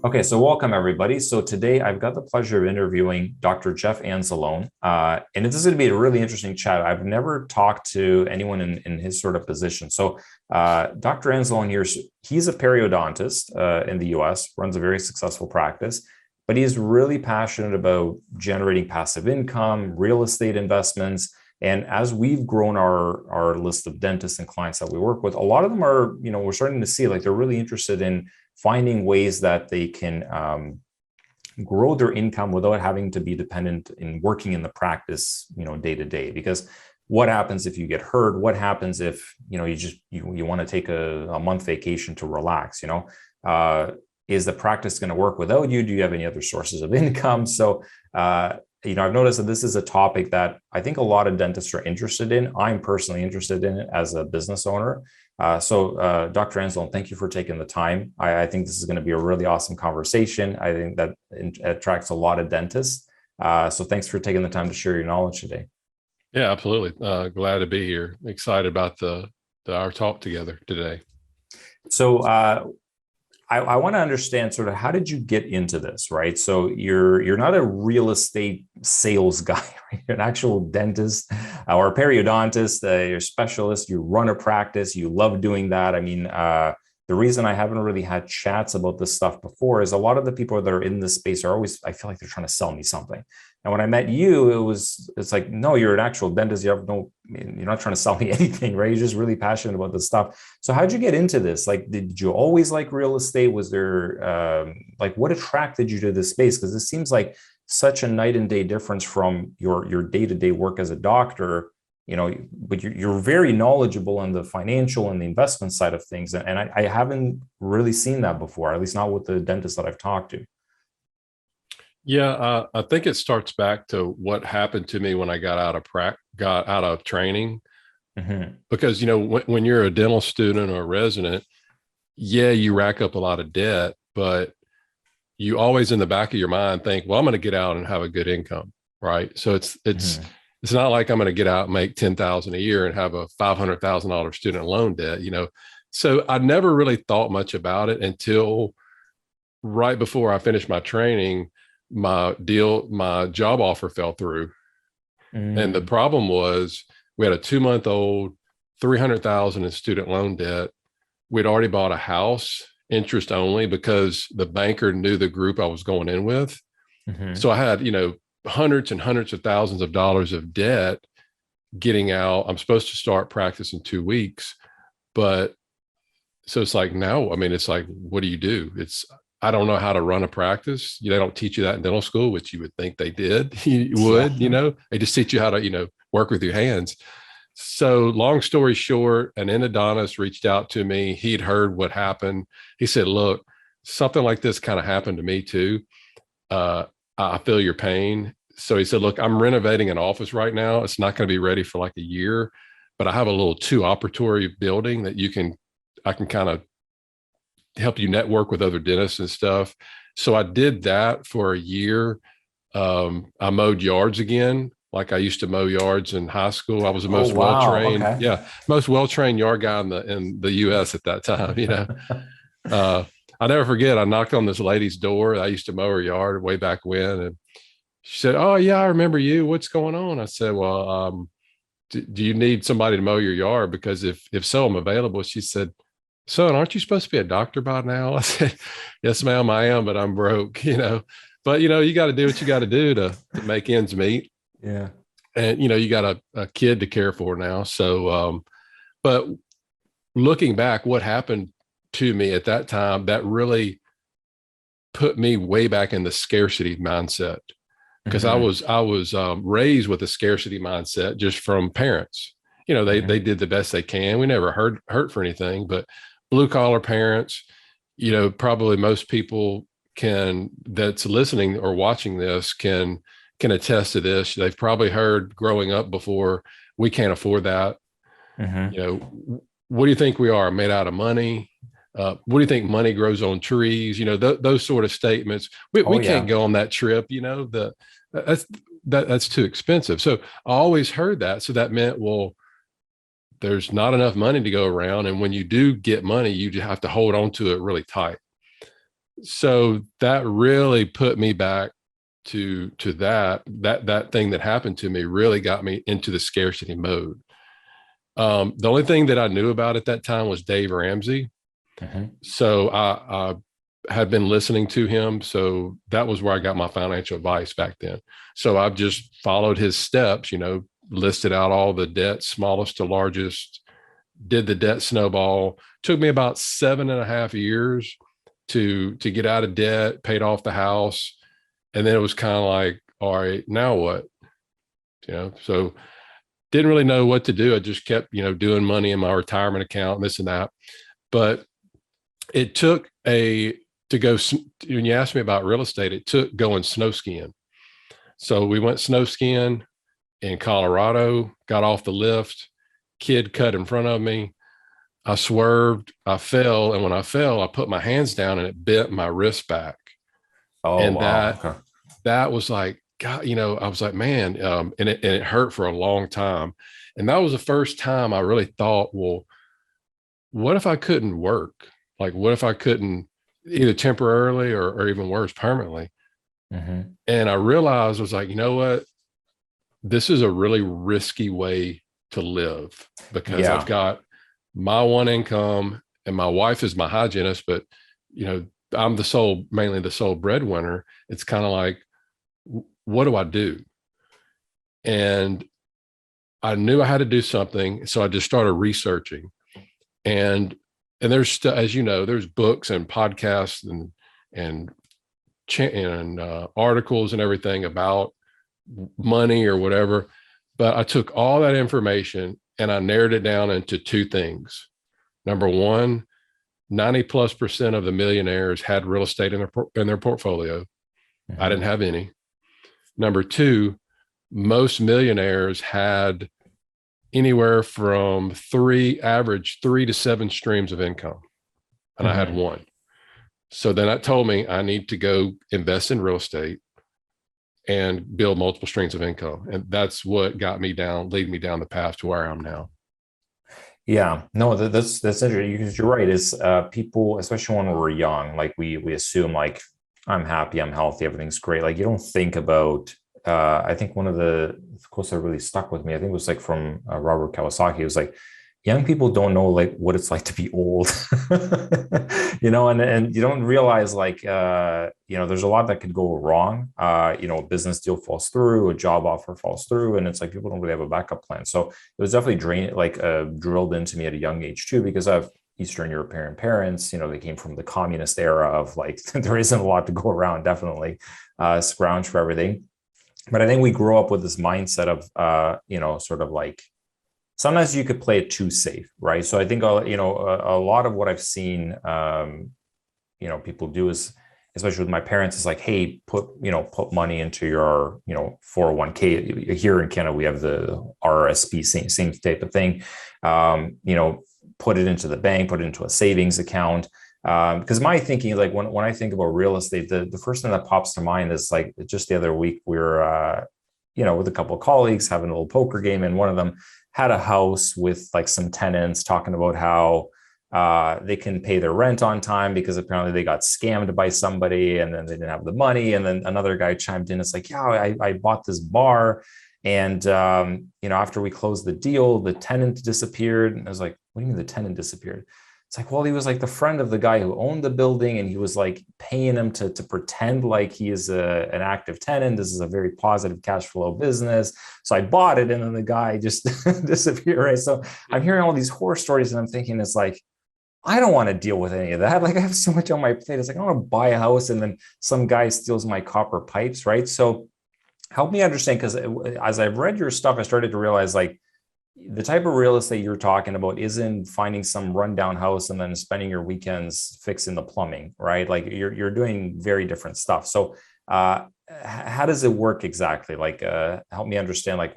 Okay, so welcome everybody. So today I've got the pleasure of interviewing Dr. Jeff Anzalone, and this is going to be a really interesting chat. I've never talked to anyone in his sort of position. So Dr. Anzalone here, he's a periodontist in the U.S., runs a very successful practice, but he's really passionate about generating passive income, real estate investments. And as we've grown our list of dentists and clients that we work with, a lot of them are, we're starting to see like they're really interested in finding ways that they can grow their income without having to be dependent in working in the practice, day to day. Because what happens if you get hurt? What happens if you want to take a month vacation to relax? Is the practice going to work without you? Do you have any other sources of income? So I've noticed that this is a topic that I think a lot of dentists are interested in. I'm personally interested in it as a business owner. So Dr. Anzalone, thank you for taking the time. I think this is going to be a really awesome conversation. I think that attracts a lot of dentists. So thanks for taking the time to share your knowledge today. Yeah, absolutely. Glad to be here. Excited about our talk together today. So I want to understand sort of how did you get into this, right? So you're not a real estate sales guy, right? You're an actual dentist or a periodontist, you're a specialist, you run a practice, you love doing that. I mean, the reason I haven't really had chats about this stuff before is a lot of the people that are in this space are always, I feel like they're trying to sell me something. And when I met you, it's like, no, you're an actual dentist. You're not trying to sell me anything, right? You're just really passionate about this stuff. So how'd you get into this? Like, did you always like real estate? Was there, what attracted you to this space? Because it seems like such a night and day difference from your day-to-day work as a doctor, but you're very knowledgeable on the financial and the investment side of things. And I haven't really seen that before, at least not with the dentists that I've talked to. Yeah, I think it starts back to what happened to me when I got out of training. Mm-hmm. Because when you're a dental student or a resident, yeah, you rack up a lot of debt, but you always in the back of your mind think, well, I'm going to get out and have a good income, right? So it's not like I'm going to get out and make $10,000 a year and have a $500,000 student loan debt, So I never really thought much about it until right before I finished my training. My job offer fell through. And the problem was we had a 2-month-old, $300,000 in student loan debt. We'd already bought a house, interest only, because the banker knew the group I was going in with. Mm-hmm. So I had, hundreds and hundreds of thousands of dollars of debt getting out. I'm supposed to start practice in 2 weeks, but so it's like, now, it's like, what do you do? I don't know how to run a practice. They don't teach you that in dental school, which you would think they did. You would, they just teach you how to, work with your hands. So long story short, an endodontist reached out to me. He'd heard what happened. He said, look, something like this kind of happened to me too. I feel your pain. So he said, look, I'm renovating an office right now. It's not going to be ready for like a year, but I have a little 2-operatory building that I can kind of help you network with other dentists and stuff. So I did that for a year. I mowed yards again, like I used to mow yards in high school. I was the most well-trained, most well-trained yard guy in the U.S. at that time. I never forget, I knocked on this lady's door. I used to mow her yard way back when. And she said, oh yeah, I remember you. What's going on? I said, well, do you need somebody to mow your yard? Because if so, I'm available. She said, son, aren't you supposed to be a doctor by now? I said, yes, ma'am, I am, but I'm broke, but you got to do what you got to do to make ends meet. Yeah. And, you got a kid to care for now. So, but looking back, what happened to me at that time, that really put me way back in the scarcity mindset, because mm-hmm. I was raised with a scarcity mindset just from parents. They did the best they can. We never hurt for anything, but blue collar parents, probably most people that's listening or watching this can attest to this. They've probably heard growing up before, we can't afford that. Mm-hmm. What do you think we are, made out of money? What do you think money grows on trees? Those sort of statements. We can't go on that trip. That's too expensive. So I always heard that. So that meant, well, there's not enough money to go around. And when you do get money, you just have to hold on to it really tight. So that really put me back to that thing that happened to me really got me into the scarcity mode. The only thing that I knew about at that time was Dave Ramsey. Mhm. So I had been listening to him. So that was where I got my financial advice back then. So I've just followed his steps, listed out all the debt, smallest to largest, did the debt snowball. Took me about 7.5 years to get out of debt, paid off the house. And then it was kind of like, all right, now what? So didn't really know what to do. I just kept, doing money in my retirement account, this and that. But it took to go, when you asked me about real estate, it took going snow skiing. So we went snow skiing in Colorado, got off the lift, kid cut in front of me. I swerved, I fell. And when I fell, I put my hands down and it bent my wrist back. Oh, And wow. Okay. that was like, God, I was like, man, and it hurt for a long time. And that was the first time I really thought, well, what if I couldn't work? Like, what if I couldn't either temporarily or even worse, permanently? Mhm. And I realized I was like, you know what? This is a really risky way to live because I've Yeah. got my one income and my wife is my hygienist, but I'm mainly the sole breadwinner. It's kind of like, what do I do? And I knew I had to do something. So I just started researching. And there's, as you know, there's books and podcasts and articles and everything about money or whatever. But I took all that information and I narrowed it down into two things. Number one, 90+% of the millionaires had real estate in their portfolio. I didn't Mhm. have any. Number two, most millionaires had anywhere from average 3 to 7 streams of income. And I had Mhm. one. So then that told me I need to go invest in real estate and build multiple streams of income. And that's what lead me down the path to where I am now. Yeah, no, that's interesting because you're right. Is people, especially when we're young, like we assume like I'm happy, I'm healthy, everything's great. Like you don't think about. I think one of the quotes that really stuck with me, I think it was like from Robert Kawasaki. It was like, young people don't know like what it's like to be old, and you don't realize like there's a lot that could go wrong. A business deal falls through, a job offer falls through, and it's like people don't really have a backup plan. So it was definitely drilled into me at a young age too, because I've Eastern European parents, they came from the communist era of like there isn't a lot to go around, definitely scrounge for everything. But I think we grow up with this mindset of sort of like sometimes you could play it too safe, right? So I think a lot of what I've seen people do is, especially with my parents, is like, hey, put money into your 401k. Here in Canada we have the RRSP, same type of thing. Put it into the bank, put it into a savings account. Because my thinking is like when I think about real estate, the first thing that pops to mind is like just the other week we were with a couple of colleagues having a little poker game, and one of them had a house with like some tenants talking about how they can pay their rent on time because apparently they got scammed by somebody and then they didn't have the money. And then another guy chimed in. It's like, yeah, I bought this bar. And, after we closed the deal, the tenant disappeared. And I was like, what do you mean the tenant disappeared? It's like, well, he was like the friend of the guy who owned the building, and he was like paying him to pretend like he is an active tenant. This is a very positive cash flow business. So I bought it, and then the guy just disappeared. Right. So I'm hearing all these horror stories, and I'm thinking it's like, I don't want to deal with any of that. Like I have so much on my plate. It's like I want to buy a house and then some guy steals my copper pipes, right? So help me understand, because as I've read your stuff, I started to realize like the type of real estate you're talking about isn't finding some rundown house and then spending your weekends fixing the plumbing, right? Like you're doing very different stuff. So how does it work exactly? Like help me understand, like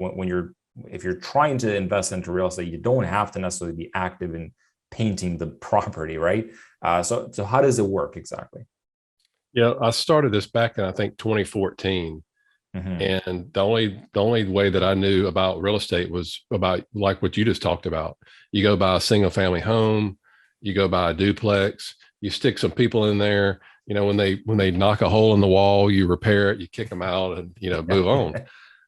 if you're trying to invest into real estate, you don't have to necessarily be active in painting the property, right? So how does it work exactly? Yeah, I started this back in I think 2014. Mm-hmm. And the only way that I knew about real estate was about like what you just talked about. You go buy a single family home, you go buy a duplex, you stick some people in there, when they knock a hole in the wall, you repair it, you kick them out, and move on.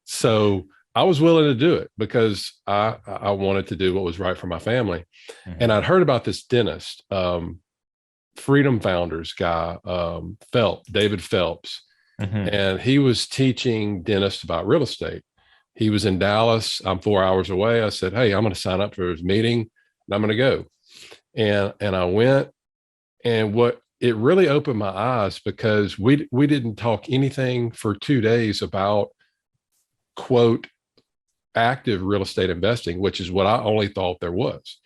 So I was willing to do it because I wanted to do what was right for my family. And I'd heard about this dentist, Freedom Founders guy, David Phelps, and he was teaching dentists about real estate. He was in Dallas. I'm 4 hours away. I said, hey, I'm going to sign up for his meeting and I'm going to go. And I went, and it really opened my eyes because we didn't talk anything for 2 days about, quote, active real estate investing, which is what I only thought there was.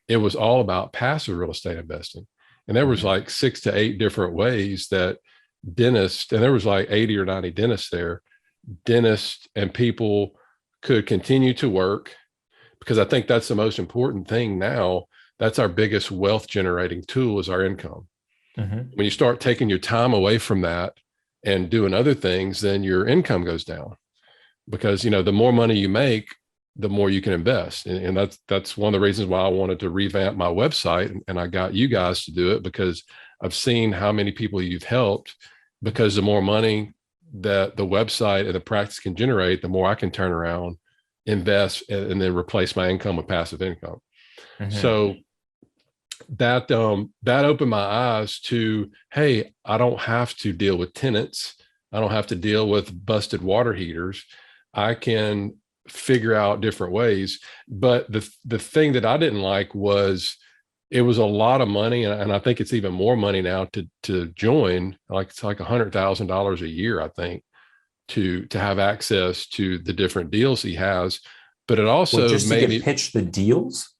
It was all about passive real estate investing. And there was like 6 to 8 different ways that dentists, and there was like 80 or 90 dentists there, dentists and people could continue to work, because I think that's the most important thing now. That's our biggest wealth generating tool, is our income. When you start taking your time away from that and doing other things, then your income goes down, because the more money you make, the more you can invest. And that's one of the reasons why I wanted to revamp my website, and I got you guys to do it, because I've seen how many people you've helped, because the more money that the website and the practice can generate, the more I can turn around, invest, and then replace my income with passive income. So that opened my eyes to, hey, I don't have to deal with tenants. I don't have to deal with busted water heaters. I can figure out different ways. But the thing that I didn't like was, it was a lot of money, and I think it's even more money now to join. Like, it's like $100,000 a year, I think, to have access to the different deals he has. But it also just to get pitched the deals.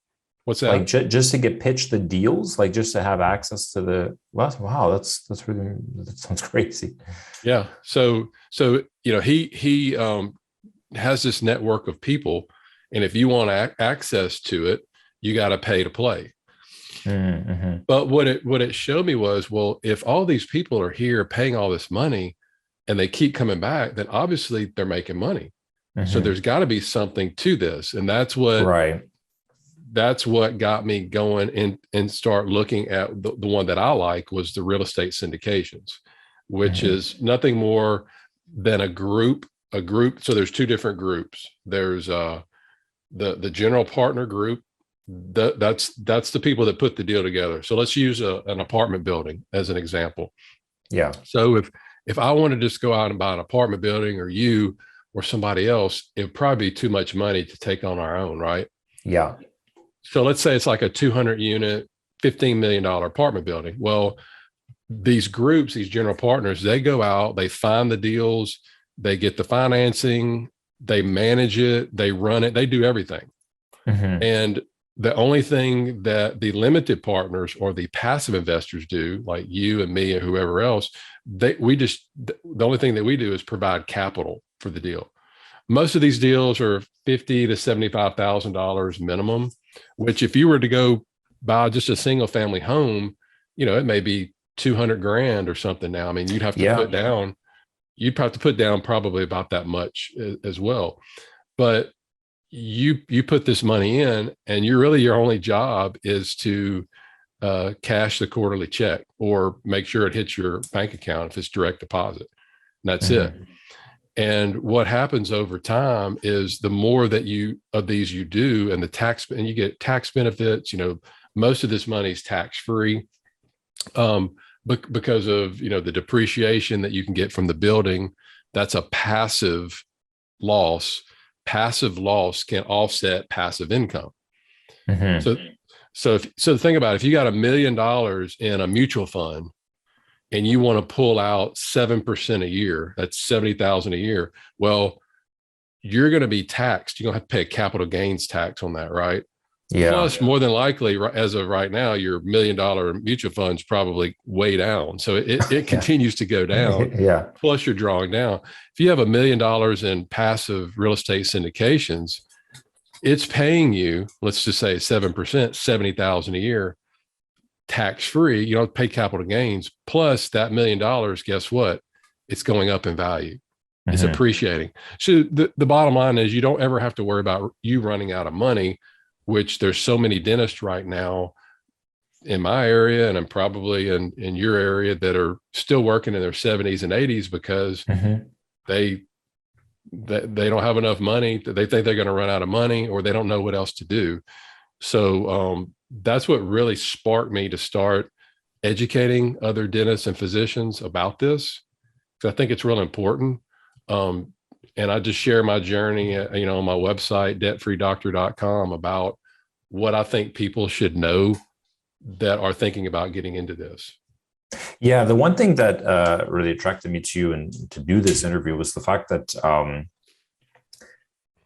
What's that? Like just to get pitched the deals, like just to have access to the, wow, that's really, that sounds crazy. Yeah. So he has this network of people, and if you want access to it, you got to pay to play. But what it showed me was, well, if all these people are here paying all this money and they keep coming back, then obviously they're making money. So there's got to be something to this. And that's what got me going and start looking at the one that I like, was the real estate syndications, which is nothing more than a group. So there's 2 different groups. There's the general partner group. That's the people that put the deal together. So let's use an apartment building as an example. Yeah. So if I want to just go out and buy an apartment building, or you or somebody else, it would probably be too much money to take on our own, right? Yeah. So let's say it's like a 200 unit, $15 million apartment building. Well, these groups, these general partners, they go out, they find the deals, they get the financing, they manage it, they run it, they do everything. And the only thing that the limited partners or the passive investors do, like you and me and whoever else, the only thing that we do is provide capital for the deal. Most of these deals are $50,000 to $75,000 minimum, which if you were to go buy just a single family home, it may be 200 grand or something now. I mean, you'd have to put down probably about that much as well. But you put this money in, and your only job is to cash the quarterly check, or make sure it hits your bank account if it's direct deposit. And that's it. And what happens over time is, the more that you do, and and you get tax benefits, most of this money is tax free, because of, the depreciation that you can get from the building. That's a passive loss. Passive loss can offset passive income. So think about it. If you got $1 million in a mutual fund, and you want to pull out 7% a year, that's $70,000 a year. Well, you're going to be taxed. You're going to have to pay a capital gains tax on that, right? Yeah. Plus, more than likely, as of right now, your $1 million mutual fund's probably way down. So it continues to go down. Yeah. Plus, you're drawing down. If you have $1 million in passive real estate syndications, it's paying you, let's just say 7%, $70,000 a year, tax free. You don't pay capital gains. Plus, that $1 million, guess what? It's going up in value. It's appreciating. So the bottom line is, you don't ever have to worry about you running out of money, which there's so many dentists right now in my area, and I'm probably in your area, that are still working in their 70s and 80s because they they don't have enough money. They think they're going to run out of money, or they don't know what else to do. So that's what really sparked me to start educating other dentists and physicians about this, because I think it's real important. And I just share my journey, on my website, debtfreedoctor.com, about what I think people should know that are thinking about getting into this. Yeah, the one thing that really attracted me to you and to do this interview was the fact that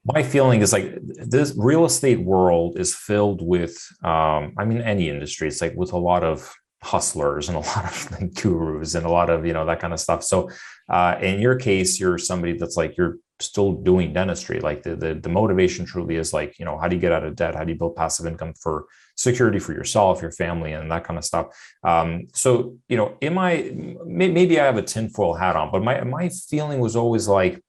my feeling is like this real estate world is filled with, I mean, any industry, it's like with a lot of hustlers and a lot of like gurus and a lot of, that kind of stuff. So in your case, you're somebody that's like, you're still doing dentistry. Like the motivation truly is like, how do you get out of debt? How do you build passive income for security for yourself, your family, and that kind of stuff? So, maybe I have a tinfoil hat on, but my feeling was always like,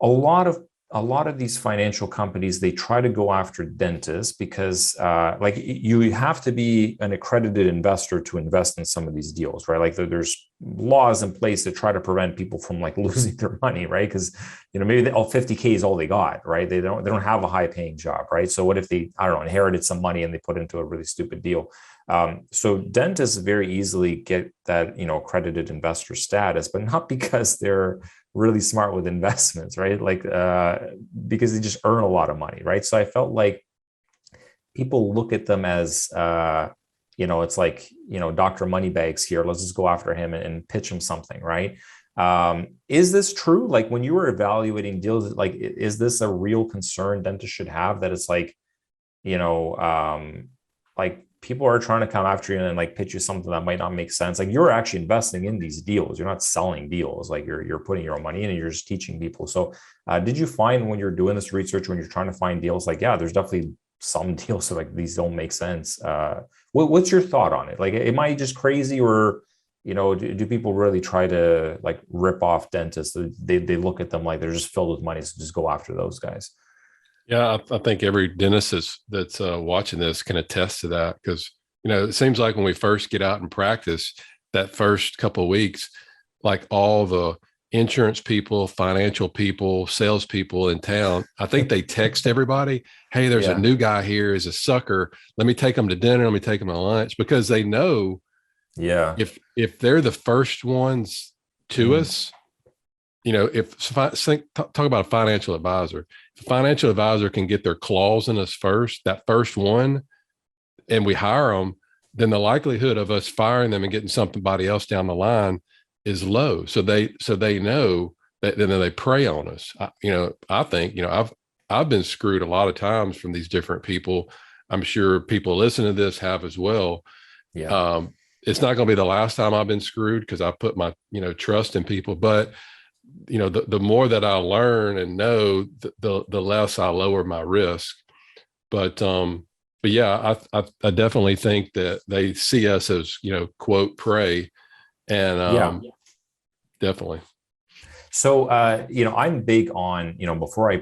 a lot of these financial companies, they try to go after dentists because like you have to be an accredited investor to invest in some of these deals, right? Like there's laws in place that try to prevent people from like losing their money, right? Because maybe 50K is all they got, right? They don't have a high paying job, right? So what if they, I don't know, inherited some money and they put into a really stupid deal? So dentists very easily get that, accredited investor status, but not because they're really smart with investments, right? Like, because they just earn a lot of money, right? So I felt like people look at them as, it's like, Dr. Moneybags here, let's just go after him and pitch him something, right? Is this true? Like when you were evaluating deals, like, is this a real concern dentists should have, that it's like, like people are trying to come after you and like pitch you something that might not make sense? Like you're actually investing in these deals. You're not selling deals. Like you're putting your own money in and you're just teaching people. So did you find when you're doing this research, when you're trying to find deals, like, yeah, there's definitely some deals that like these don't make sense. What's your thought on it? Like, am I just crazy, or, do people really try to like rip off dentists? They look at them like they're just filled with money, so just go after those guys. Yeah, I think every dentist that's watching this can attest to that, because it seems like when we first get out and practice, that first couple of weeks, like all the insurance people, financial people, salespeople in town, I think they text everybody, "Hey, there's a new guy here. Is a sucker. Let me take him to dinner. Let me take him to lunch," because they know, if they're the first ones to us. Talk about a financial advisor. If a financial advisor can get their claws in us first, that first one, and we hire them, then the likelihood of us firing them and getting somebody else down the line is low. So they know that, then they prey on us. I think, I've been screwed a lot of times from these different people. I'm sure people listening to this have as well. Yeah. It's not going to be the last time I've been screwed, because I put my, trust in people, but the more that I learn and know, the less I lower my risk. But yeah, I definitely think that they see us as, quote, prey, and definitely. So, I'm big on, before I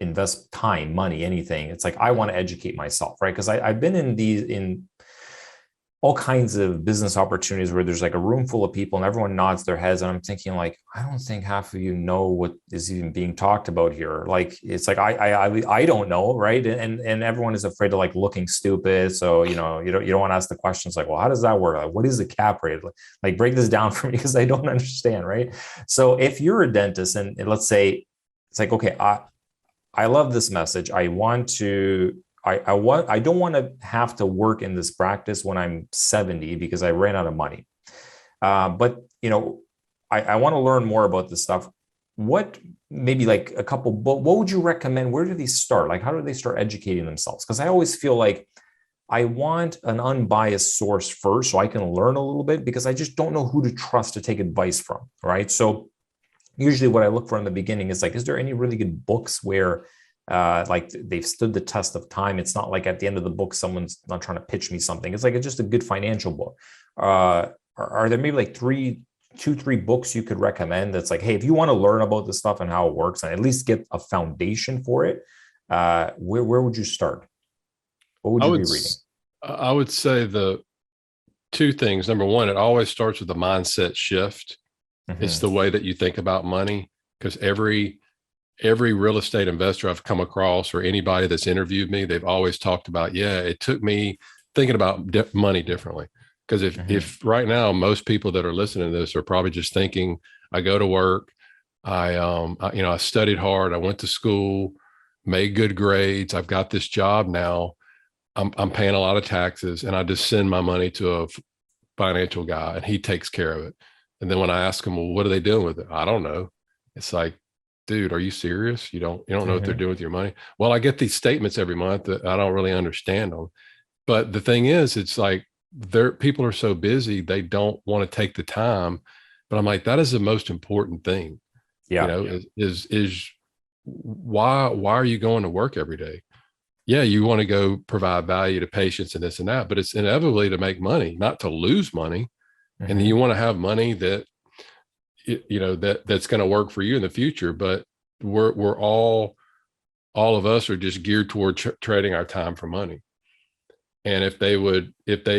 invest time, money, anything, it's like, I want to educate myself, right? Because I've been in all kinds of business opportunities where there's like a room full of people and everyone nods their heads. And I'm thinking like, I don't think half of you know what is even being talked about here. Like, it's like, I don't know. Right. And everyone is afraid of like looking stupid. So, you don't want to ask the questions like, well, how does that work? Like, what is the cap rate? Like break this down for me, because I don't understand. Right. So if you're a dentist and let's say it's like, okay, I love this message. I don't want to have to work in this practice when I'm 70 because I ran out of money. But I want to learn more about this stuff. What, maybe like a couple, but what would you recommend? Where do they start? Like, how do they start educating themselves? Because I always feel like I want an unbiased source first so I can learn a little bit, because I just don't know who to trust to take advice from. Right. So usually what I look for in the beginning is like, is there any really good books where like they've stood the test of time? It's not like at the end of the book, someone's not trying to pitch me something. It's like, it's just a good financial book. Are there maybe like three books you could recommend that's like, hey, if you want to learn about this stuff and how it works and at least get a foundation for it, where would you start? What would you be reading? I would say the two things. Number one, it always starts with a mindset shift. It's Mm-hmm. the way that you think about money, because every real estate investor I've come across or anybody that's interviewed me, they've always talked about, yeah, it took me thinking about money differently. Because Mm-hmm. if right now most people that are listening to this are probably just thinking, I go to work, I studied hard, I went to school, made good grades, I've got this job now, I'm paying a lot of taxes, and I just send my money to a financial guy and he takes care of it. And then when I ask him, well, what are they doing with it? I don't know. It's like, dude, are you serious? You don't know what they're Mm-hmm. doing with your money? Well, I get these statements every month that I don't really understand them. But the thing is, it's like people are so busy, they don't want to take the time. But I'm like, that is the most important thing, Yeah. is why are you going to work every day? Yeah, you want to go provide value to patients and this and that, but it's inevitably to make money, not to lose money. And then you Mm-hmm. want to have money that that's going to work for you in the future. But we're all of us are just geared toward trading our time for money. And if they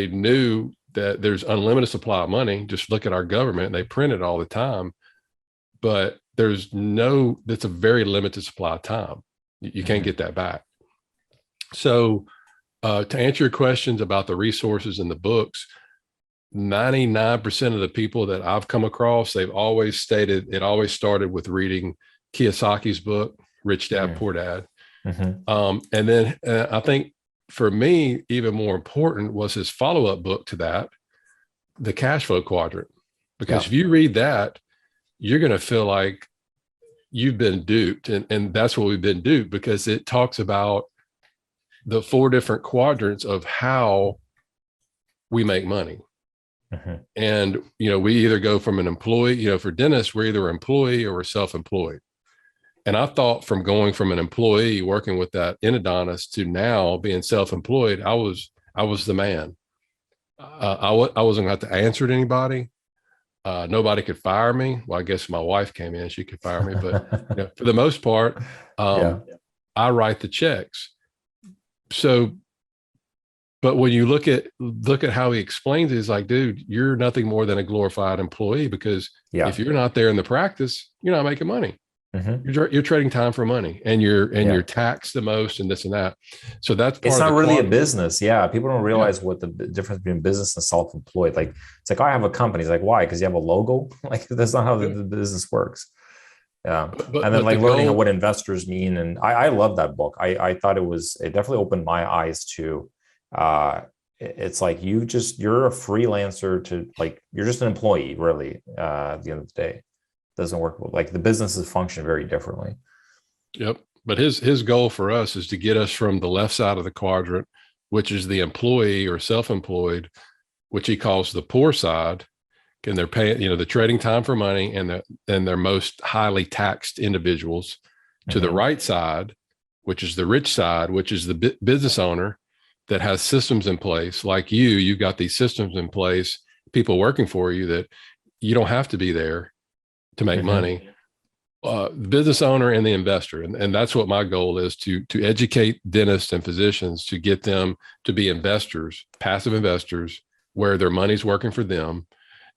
knew that there's unlimited supply of money, just look at our government, they print it all the time, but that's a very limited supply of time. You can't Mm-hmm. get that back. So to answer your questions about the resources in the books, 99% of the people that I've come across, they've always stated it always started with reading Kiyosaki's book, Rich Dad, Poor Dad. Mm-hmm. And then I think for me, even more important was his follow-up book to that, The Cash Flow Quadrant. Because Yeah. if you read that, you're going to feel like you've been duped. And that's what we've been duped, because it talks about the four different quadrants of how we make money. Mm-hmm. And, we either go from an employee, for dentists, we're either employee or we're self-employed. And I thought from going from an employee working with that endodontist to now being self-employed, I was the man. I wasn't going to have to answer to anybody. Nobody could fire me. Well, I guess my wife came in, she could fire me, but for the most part, Yeah. I write the checks. So, but when you look at how he explains it, it's like, dude, you're nothing more than a glorified employee, because if Yeah. you're not there in the practice, you're not making money. Mm-hmm. You're trading time for money, and you're Yeah. taxed the most and this and that. So that's It's part of not the really a quad. business. Yeah. People don't Yeah. realize what the difference between business and self-employed. Like, it's like, oh, I have a company. It's like, why? Because you have a logo. Like, that's not how Yeah. the business works. Yeah. But And then but the like learning goal, what investors mean. And I love that book. I thought it definitely opened my eyes to, it's like, you're a freelancer to, like, you're just an employee really, at the end of the day. It doesn't work. Like, the businesses function very differently. yep. But his goal for us is to get us from the left side of the quadrant, which is the employee or self-employed, which he calls the poor side, and they're paying, the trading time for money, and they're most highly taxed individuals, to the Mm-hmm. right side, which is the rich side, which is the business owner that has systems in place. Like you've got these systems in place, people working for you, that you don't have to be there to make Mm-hmm. money. The business owner and the investor, and that's what my goal is, to educate dentists and physicians, to get them to be investors, passive investors, where their money's working for them.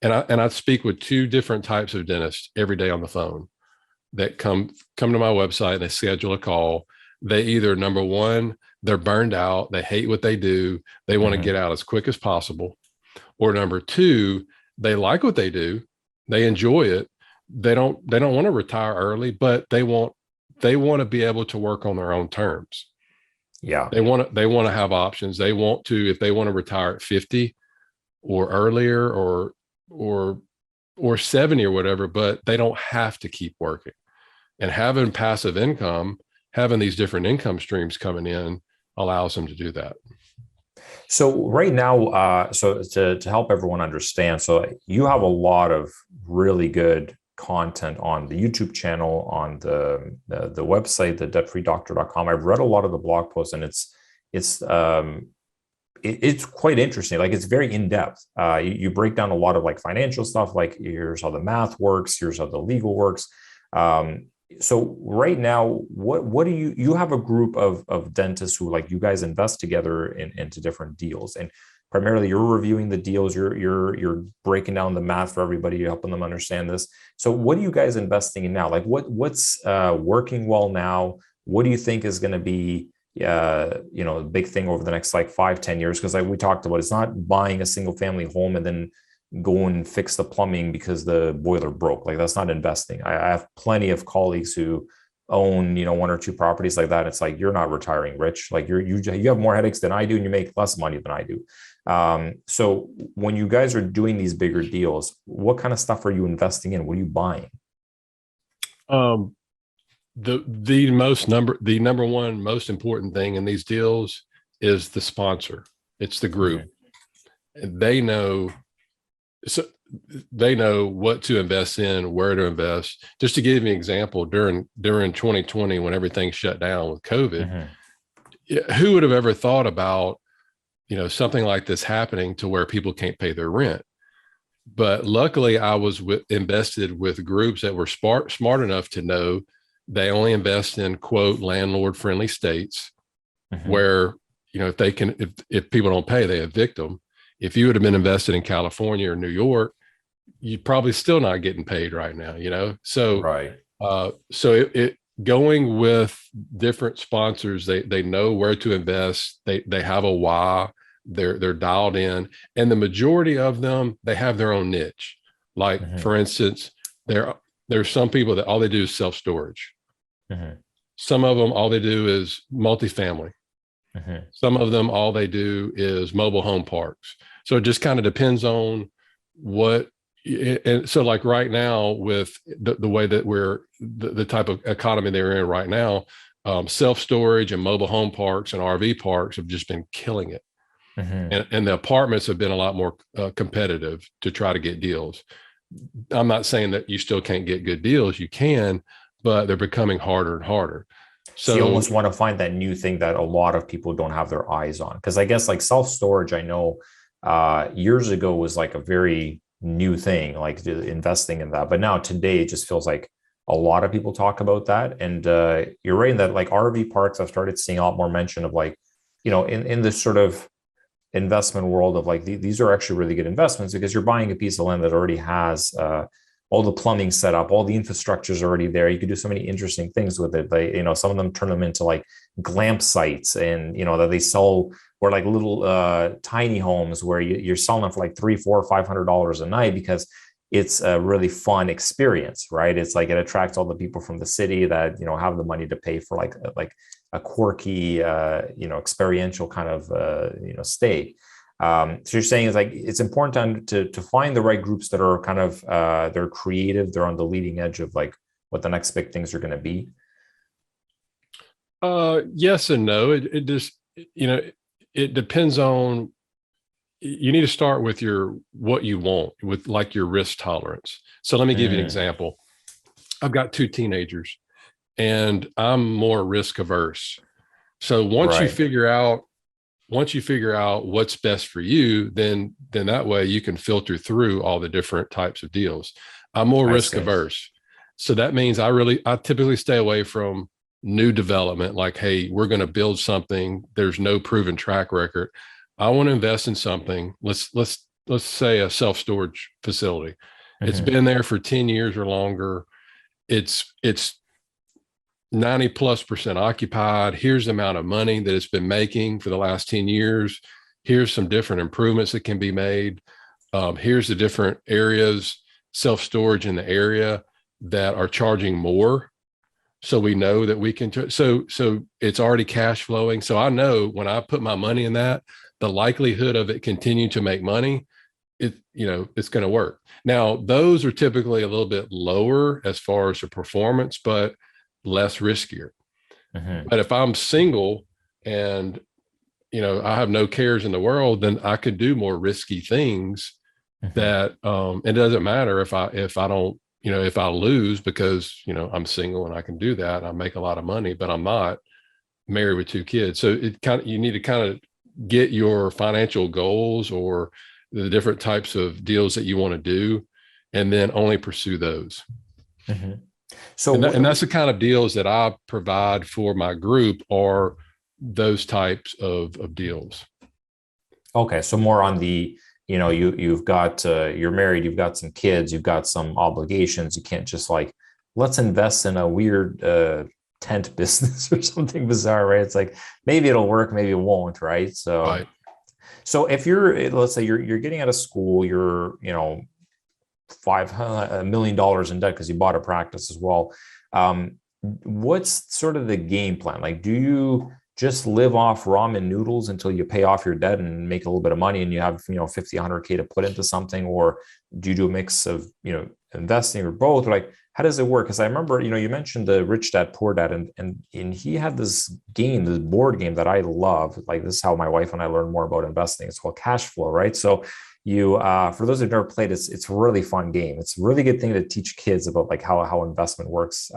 And I speak with two different types of dentists every day on the phone that come to my website and they schedule a call. They either, number one, they're burned out, they hate what they do, they want to Mm-hmm. get out as quick as possible, or number two, they like what they do, they enjoy it, they don't want to retire early, but they want to be able to work on their own terms. Yeah. They want to have options. They want to, if they want to retire at 50 or earlier, or or 70 or whatever, but they don't have to keep working. And having passive income, having these different income streams coming in, allows them to do that. So right now, so to help everyone understand, so you have a lot of really good content on the YouTube channel, on the website, the debtfreedoctor.com. I've read a lot of the blog posts, and it's quite interesting. Like, it's very in depth. You break down a lot of like financial stuff. Like, here's how the math works. Here's how the legal works. So right now, what do you have a group of dentists who like you guys invest together into different deals, and primarily you're reviewing the deals, you're breaking down the math for everybody, you're helping them understand this. So what are you guys investing in now? Like what's working well now? What do you think is going to be a big thing over the next like 5, 10 years? Because like we talked about, it's not buying a single family home and then go and fix the plumbing because the boiler broke. Like that's not investing. I have plenty of colleagues who own, one or two properties like that. It's like you're not retiring rich. Like you have more headaches than I do, and you make less money than I do. So when you guys are doing these bigger deals, what kind of stuff are you investing in? What are you buying? Um, the number one most important thing in these deals is the sponsor. It's the group. And so they know what to invest in, where to invest. Just to give you an example, during 2020, when everything shut down with COVID, who would have ever thought about, something like this happening to where people can't pay their rent? But luckily I was invested with groups that were smart enough to know they only invest in quote landlord friendly states where, if people don't pay, they evict them. If you would have been invested in California or New York, you'd probably still not getting paid right now, So, Right. So going with different sponsors, they know where to invest. They have a why. They're dialed in, and the majority of them, they have their own niche. Like for instance, there's some people that all they do is self-storage. Some of them, all they do is multifamily. Some of them, all they do is mobile home parks. So it just kind of depends on what. And so like right now with the way that the type of economy they're in right now, self-storage and mobile home parks and RV parks have just been killing it. And the apartments have been a lot more competitive to try to get deals. I'm not saying that you still can't get good deals. You can, but they're becoming harder and harder. So you almost want to find that new thing that a lot of people don't have their eyes on. Because I guess like self-storage, I know years ago was like a very new thing, like investing in that. But now today, it just feels like a lot of people talk about that. And you're right in that like RV parks, I've started seeing a lot more mention of like, in this sort of investment world of like these are actually really good investments because you're buying a piece of land that already has all the plumbing set up, all the infrastructure is already there. You could do so many interesting things with it. Like, some of them turn them into like glamp sites and, that they sell or like little tiny homes where you're selling them for like $300, $400, $500 a night because it's a really fun experience, right? It's like it attracts all the people from the city that, have the money to pay for like a quirky, experiential kind of, stay. So you're saying is like it's important to find the right groups that are kind of they're creative, they're on the leading edge of like what the next big things are going to be. Yes and no. It just it depends on. You need to start with what you want with like your risk tolerance. So let me give you an example. I've got 2 teenagers, and I'm more risk averse. So once you figure out what's best for you, then that way you can filter through all the different types of deals. I'm more risk averse. So that means I typically stay away from new development. Like, hey, we're going to build something. There's no proven track record. I want to invest in something. Let's say a self-storage facility. It's been there for 10 years or longer. It's 90+% occupied. Here's the amount of money that it's been making for the last 10 years. Here's some different improvements that can be made. Here's the different areas, self-storage in the area that are charging more. So we know that we can, so it's already cash flowing. So I know when I put my money in that, the likelihood of it continuing to make money, it's going to work. Now, those are typically a little bit lower as far as the performance, but less riskier. But if I'm single and, I have no cares in the world, then I could do more risky things that it doesn't matter if I don't, if I lose because, I'm single and I can do that. I make a lot of money, but I'm not married with 2 kids. So you need to kind of get your financial goals or the different types of deals that you want to do, and then only pursue those. So And that's the kind of deals that I provide for my group, or those types of deals. okay, so more on the, you've got you're married, you've got some kids, you've got some obligations. You can't just like, let's invest in a weird tent business or something bizarre, right? It's like maybe it'll work, maybe it won't, right? Right. So if you're, let's say you're getting out of school, you're, $5 million in debt because you bought a practice as well. What's sort of the game plan? Like, do you just live off ramen noodles until you pay off your debt and make a little bit of money and you have, 50, 100K to put into something? Or do you do a mix of, investing or both? Like, how does it work? Because I remember, you mentioned the Rich Dad Poor Dad, and he had this game, this board game that I love. Like, this is how my wife and I learned more about investing. It's called Cash Flow, right? So you for those who've never played, it's a really fun game. It's a really good thing to teach kids about like how investment works.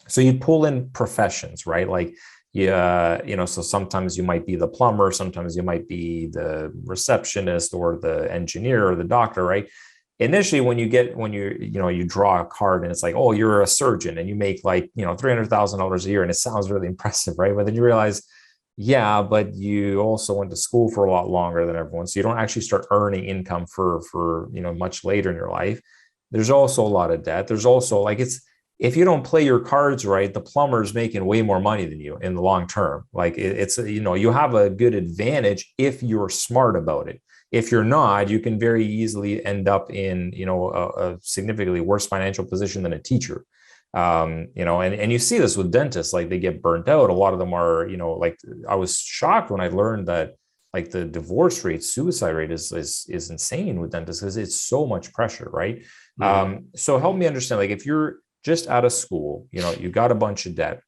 So you pull in professions, right? Like, yeah, so sometimes you might be the plumber, sometimes you might be the receptionist or the engineer or the doctor, right? Initially, when you draw a card and it's like, oh, you're a surgeon and you make like, $300,000 a year, and it sounds really impressive, right? But then you realize, yeah, but you also went to school for a lot longer than everyone, so you don't actually start earning income for much later in your life. There's also a lot of debt. There's also like, it's, if you don't play your cards right, the plumber's making way more money than you in the long term. Like, it's, you have a good advantage if you're smart about it. If you're not, you can very easily end up in, a significantly worse financial position than a teacher. And you see this with dentists, like they get burnt out. A lot of them are, like, I was shocked when I learned that like the divorce rate, suicide rate is insane with dentists because it's so much pressure, right? So help me understand, like, if you're just out of school, you got a bunch of debt,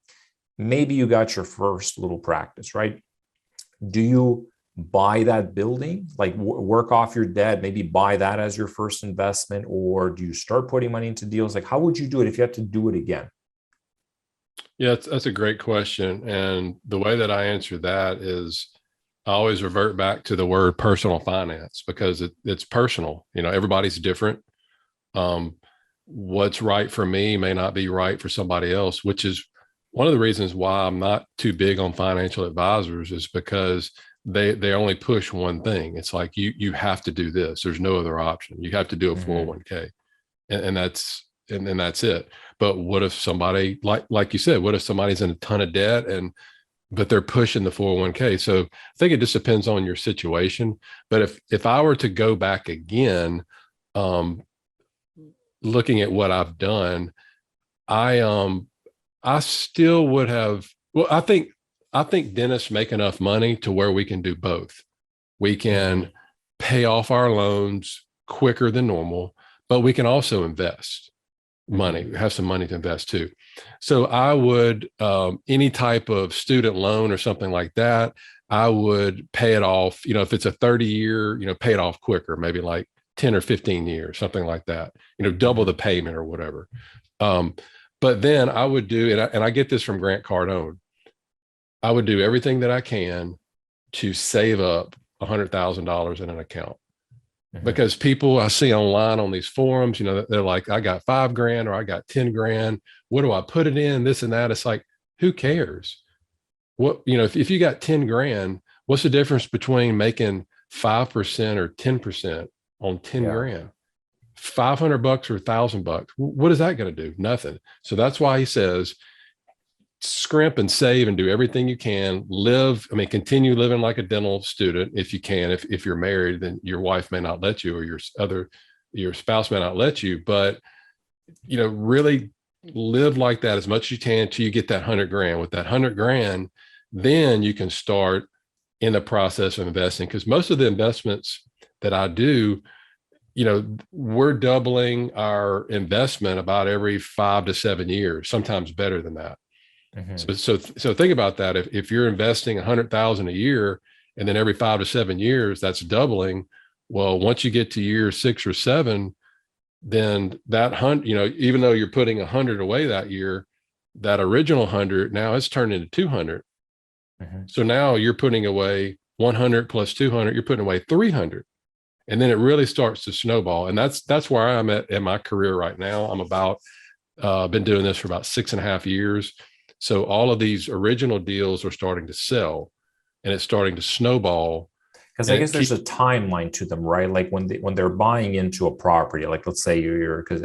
maybe you got your first little practice, right? Do you buy that building, like work off your debt, maybe buy that as your first investment, or do you start putting money into deals? Like, how would you do it if you had to do it again? Yeah, that's a great question. And the way that I answer that is I always revert back to the word personal finance, because it's personal. Everybody's different. Um, what's right for me may not be right for somebody else, which is one of the reasons why I'm not too big on financial advisors, is because they only push one thing. It's like, you have to do this. There's no other option. You have to do a 401k, and that's it. But what if somebody, like you said, what if somebody's in a ton of debt but they're pushing the 401k? So I think it just depends on your situation. But if I were to go back again, looking at what I've done, I still would have. Well, I think dentists make enough money to where we can do both. We can pay off our loans quicker than normal, but we can also invest money, have some money to invest too. So I would, any type of student loan or something like that, I would pay it off. If it's a 30-year, pay it off quicker, maybe like 10 or 15 years, something like that, double the payment or whatever. But then I would do, and I get this from Grant Cardone, I would do everything that I can to save up $100,000 in an account. Because people I see online on these forums, they're like, I got $5,000 or I got 10 grand. What do I put it in? This and that. It's like, who cares? What, if you got 10 grand, what's the difference between making 5% or 10% on 10 Yeah. grand? $500 or $1,000. What is that going to do? Nothing. So that's why he says, scrimp and save and do everything you can. Continue living like a dental student if you can. If you're married, then your wife may not let you, or your spouse may not let you, but really live like that as much as you can until you get that 100 grand. With that 100 grand, then you can start in the process of investing. Because most of the investments that I do, we're doubling our investment about every 5 to 7 years, sometimes better than that. So think about that. If you're investing 100,000 a year, and then every 5 to 7 years, that's doubling. Well, once you get to year 6 or 7, then that 100, even though you're putting 100 away that year, that original 100 now it's turned into 200. So now you're putting away 100 plus 200. You're putting away 300, and then it really starts to snowball. And that's where I'm at in my career right now. I'm about Been doing this for about 6.5 years. So all of these original deals are starting to sell, and it's starting to snowball. Because I guess there's a timeline to them, right? Like when they're buying into a property, like let's say you're because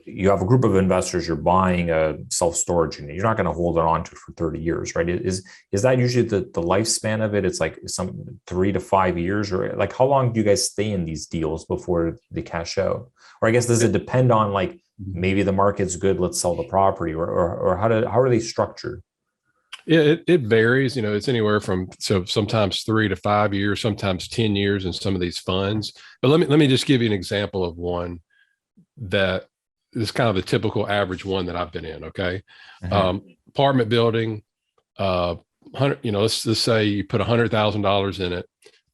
you have a group of investors, you're buying a self-storage unit, you're not going to hold it on to it for 30 years, right? Is that usually the lifespan of it? It's like some 3 to 5 years, or like how long do you guys stay in these deals before they cash out? Or I guess does it depend on like maybe the market's good, let's sell the property, or how are they structured? Yeah, it varies. It's anywhere from sometimes 3 to 5 years, sometimes 10 years in some of these funds. But let me just give you an example of one that is kind of the typical average one that I've been in. Okay. Apartment building, 100, let's just say you put $100,000 in it,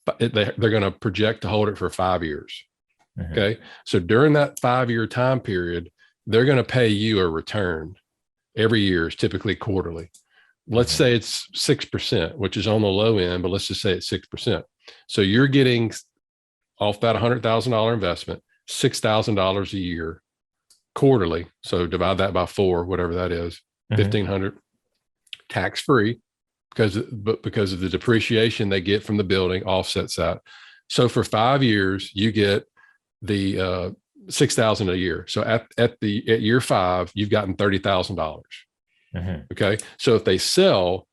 but they're going to project to hold it for 5 years. Okay. So during that 5-year time period, they're going to pay you a return every year, is typically quarterly. Let's say it's 6%, which is on the low end, but let's just say it's 6%. So you're getting off that $100,000 investment, $6,000 a year quarterly. So divide that by 4, whatever that is, 1,500, tax free, because of the depreciation they get from the building offsets that. So for 5 years, you get the $6,000 a year. So at year 5, you've gotten $30,000. Okay. So if they sell,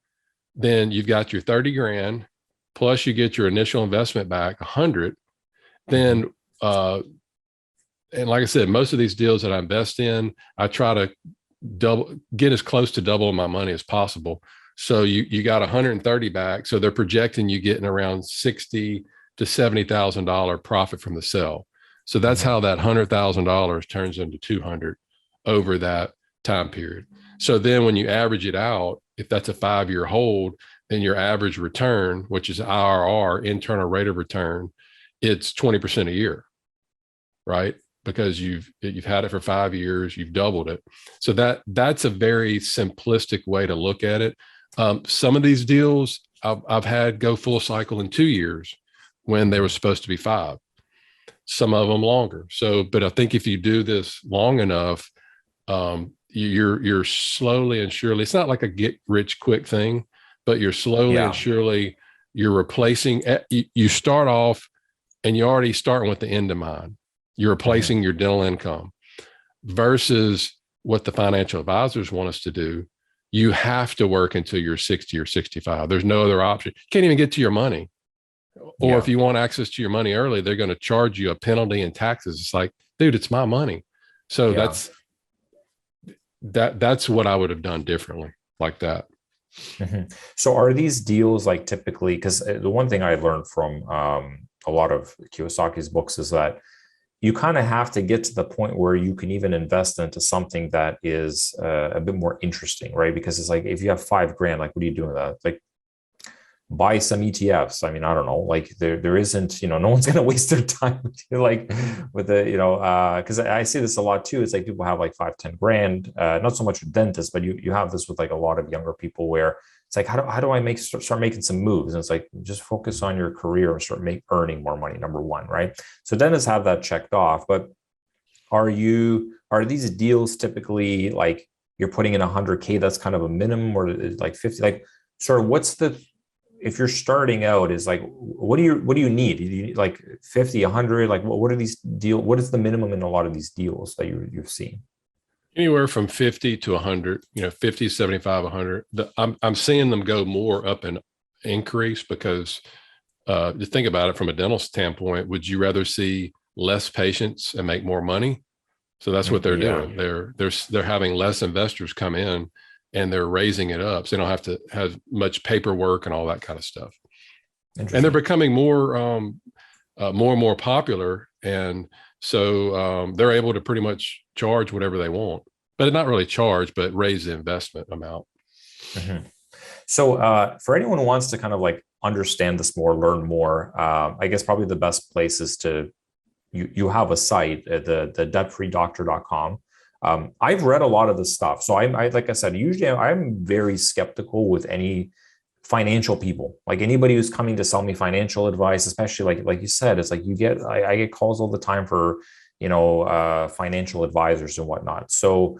then you've got your 30 grand plus you get your initial investment back 100. Then, and like I said, most of these deals that I invest in, I try to get as close to double my money as possible. So you got 130 back. So they're projecting you getting around $60,000 to $70,000 profit from the sale. So that's how that $100,000 turns into 200 over that time period. So then when you average it out, if that's a 5-year hold, then your average return, which is IRR, internal rate of return, it's 20% a year, right? Because you've had it for 5 years, you've doubled it. So that's a very simplistic way to look at it. Some of these deals I've had go full cycle in 2 years when they were supposed to be 5. Some of them longer. So, but I think if you do this long enough, you're slowly and surely, it's not like a get rich quick thing, but you're slowly and surely, you're replacing, you start off and you're already starting with the end in mind. You're replacing your dental income versus what the financial advisors want us to do. You have to work until you're 60 or 65. There's no other option. You can't even get to your money. Or if you want access to your money early, they're going to charge you a penalty and taxes. It's like, dude, it's my money. So that's what I would have done differently, like that. So are these deals like typically, because the one thing I learned from a lot of Kiyosaki's books is that you kind of have to get to the point where you can even invest into something that is a bit more interesting, right? Because it's like, if you have 5 grand, like, what are you doing with that? Like, buy some ETFs. I mean, I don't know, like there isn't, no one's going to waste their time like with the, because I see this a lot too. It's like people have like 5-10 grand, not so much with dentists, but you have this with like a lot of younger people where it's like, how do I start making some moves? And it's like, just focus on your career and start earning more money. Number one, right? So dentists have that checked off, but are these deals typically like you're putting in 100K, that's kind of a minimum, or like 50, like sort of if you're starting out, is like, what do you need? Do you need like 50, 100? Like, what are these what is the minimum in a lot of these deals that you've seen? Anywhere from 50 to 100, 50, 75, 100. I'm seeing them go more up and increase because to think about it from a dental standpoint, would you rather see less patients and make more money? So that's what they're doing. They're having less investors come in, and they're raising it up. So they don't have to have much paperwork and all that kind of stuff. And they're becoming more and more popular. And so they're able to pretty much charge whatever they want, but not really charge, but raise the investment amount. So for anyone who wants to kind of like understand this more, learn more, I guess probably the best place is you have a site, the debtfreedoctor.com. I've read a lot of this stuff. So I like I said, usually I'm very skeptical with any financial people, like anybody who's coming to sell me financial advice, especially like you said, it's like I get calls all the time for, financial advisors and whatnot. So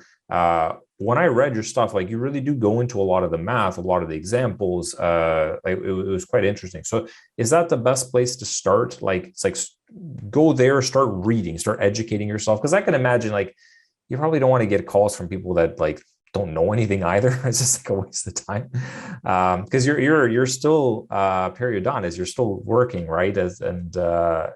when I read your stuff, like you really do go into a lot of the math, a lot of the examples. It was quite interesting. So is that the best place to start? Like it's like go there, start reading, start educating yourself. Because I can imagine like you probably don't want to get calls from people that like don't know anything either. It's just like a waste of time. Because you're still periodontist, you're still working, right? So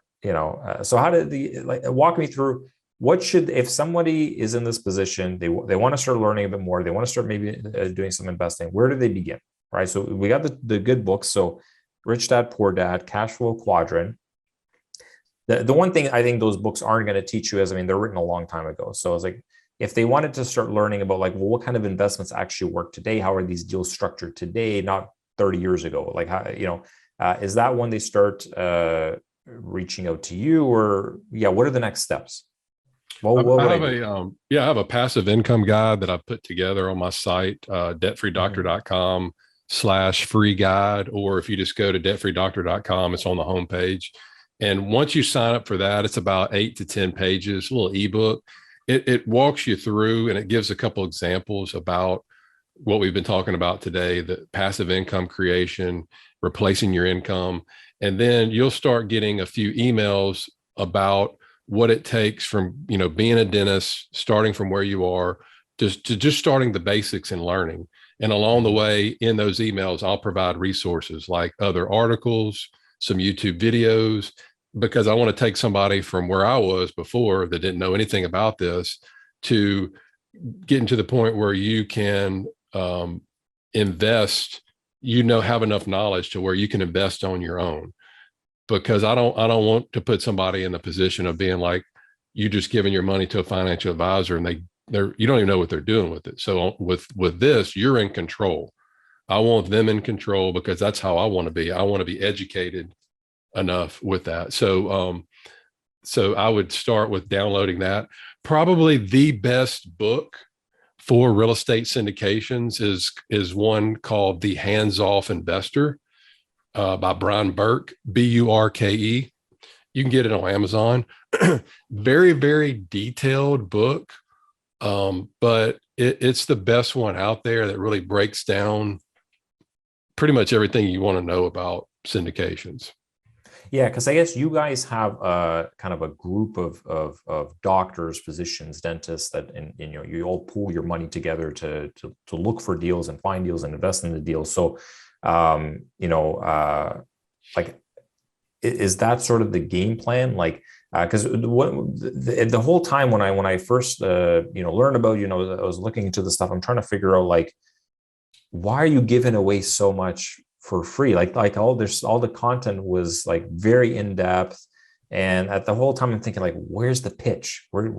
how did walk me through what should, if somebody is in this position, they want to start learning a bit more, they want to start maybe doing some investing, where do they begin? Right. So we got the good books. So Rich Dad, Poor Dad, Cash Flow Quadrant. The one thing I think those books aren't going to teach you is, I mean, they're written a long time ago. So it's like, if they wanted to start learning about like, well, what kind of investments actually work today? How are these deals structured today? Not 30 years ago. Like, how, is that when they start reaching out to you, or what are the next steps? I have a passive income guide that I've put together on my site, debtfreedoctor.com/free guide. Or if you just go to debtfreedoctor.com, it's on the homepage. And once you sign up for that, it's about 8 to 10 pages, a little ebook. It walks you through and it gives a couple examples about what we've been talking about today, the passive income creation, replacing your income. And then you'll start getting a few emails about what it takes from, being a dentist, starting from where you are, just starting the basics and learning. And along the way in those emails, I'll provide resources like other articles, some YouTube videos, because I want to take somebody from where I was before that didn't know anything about this to getting to the point where you can invest, have enough knowledge to where you can invest on your own. Because I don't want to put somebody in the position of being like, you just giving your money to a financial advisor and you don't even know what they're doing with it. So with this, you're in control. I want them in control because that's how I want to be. I want to be educated enough with that. So I would start with downloading that. Probably the best book for real estate syndications is one called The Hands-Off Investor by Brian Burke, Burke. You can get it on Amazon. Very, very detailed book, but it's the best one out there that really breaks down pretty much everything you want to know about syndications. Yeah, because I guess you guys have a kind of a group of doctors, physicians, dentists that you all pool your money together to look for deals and find deals and invest in the deals. So like, is that sort of the game plan? Like, because the whole time when I first learned about, I was looking into the stuff, I'm trying to figure out like, why are you giving away so much for free? Like all the content was like very in depth, and at the whole time I'm thinking like, where's the pitch? Where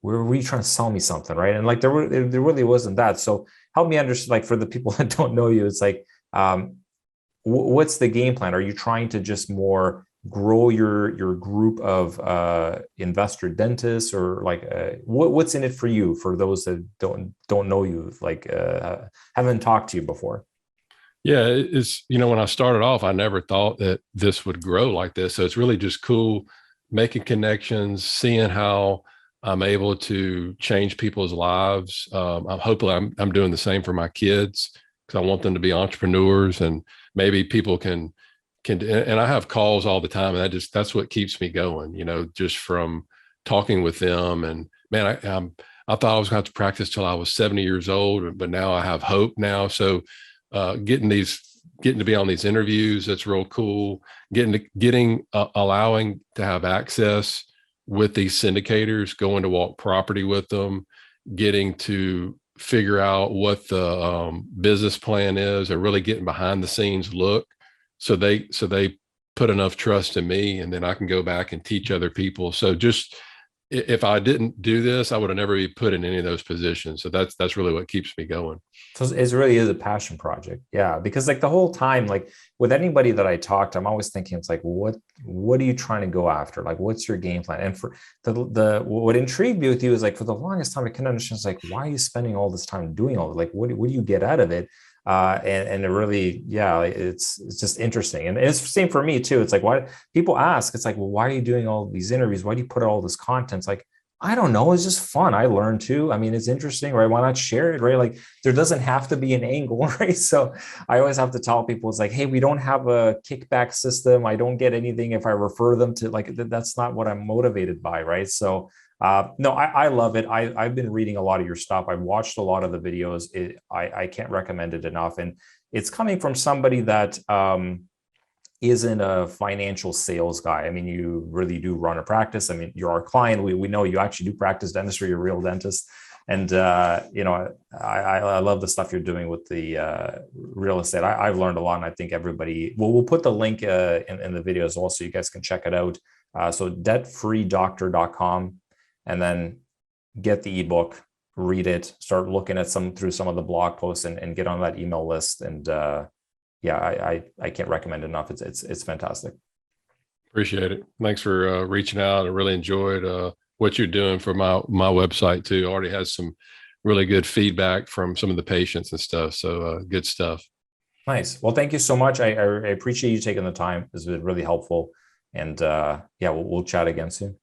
were you trying to sell me something, right? And like there really wasn't that. So help me understand, like for the people that don't know you, it's like, what's the game plan? Are you trying to just more grow your group of investor dentists, or like what's in it for you, for those that don't know you, like haven't talked to you before? Yeah, it's, when I started off, I never thought that this would grow like this. So it's really just cool making connections, seeing how I'm able to change people's lives. Hopefully I'm doing the same for my kids, because I want them to be entrepreneurs, and maybe people can, and I have calls all the time, and that's what keeps me going, just from talking with them. And man, I thought I was going to have to practice till I was 70 years old, but now I have hope now. So getting to be on these interviews, that's real cool. Allowing to have access with these syndicators, going to walk property with them, getting to figure out what the business plan is, or really getting behind the scenes look. So they put enough trust in me, and then I can go back and teach other people. So just, if I didn't do this, I would have never be put in any of those positions. So that's really what keeps me going. So it really is a passion project. Yeah. Because like the whole time, like with anybody that I talk to, I'm always thinking, it's like, what are you trying to go after? Like, what's your game plan? And for what intrigued me with you is like, for the longest time, I couldn't understand, it's like, why are you spending all this time doing all that? Like, what do you get out of it? And it really, yeah, it's just interesting. And it's the same for me too. It's like, why people ask, it's like, well, why are you doing all these interviews? Why do you put out all this content? It's like, I don't know. It's just fun. I learn too. I mean, it's interesting, right? Why not share it, right? Like there doesn't have to be an angle, right? So I always have to tell people, it's like, hey, we don't have a kickback system. I don't get anything if I refer them to, like, that's not what I'm motivated by, right? So no, I love it. I've been reading a lot of your stuff. I've watched a lot of the videos. I can't recommend it enough. And it's coming from somebody that isn't a financial sales guy. I mean, you really do run a practice. I mean, you're our client. We know you actually do practice dentistry. You're a real dentist. And, you know, I love the stuff you're doing with the real estate. I've learned a lot. And I think everybody, well, we'll put the link in the video as well, so you guys can check it out. So debtfreedoctor.com, and then get the ebook, read it, start looking at through some of the blog posts, and get on that email list. And yeah, I can't recommend it enough. It's fantastic. Appreciate it. Thanks for reaching out. I really enjoyed what you're doing for my website too. Already has some really good feedback from some of the patients and stuff. So good stuff. Nice. Well, thank you so much. I appreciate you taking the time. This has been really helpful. And yeah, we'll chat again soon.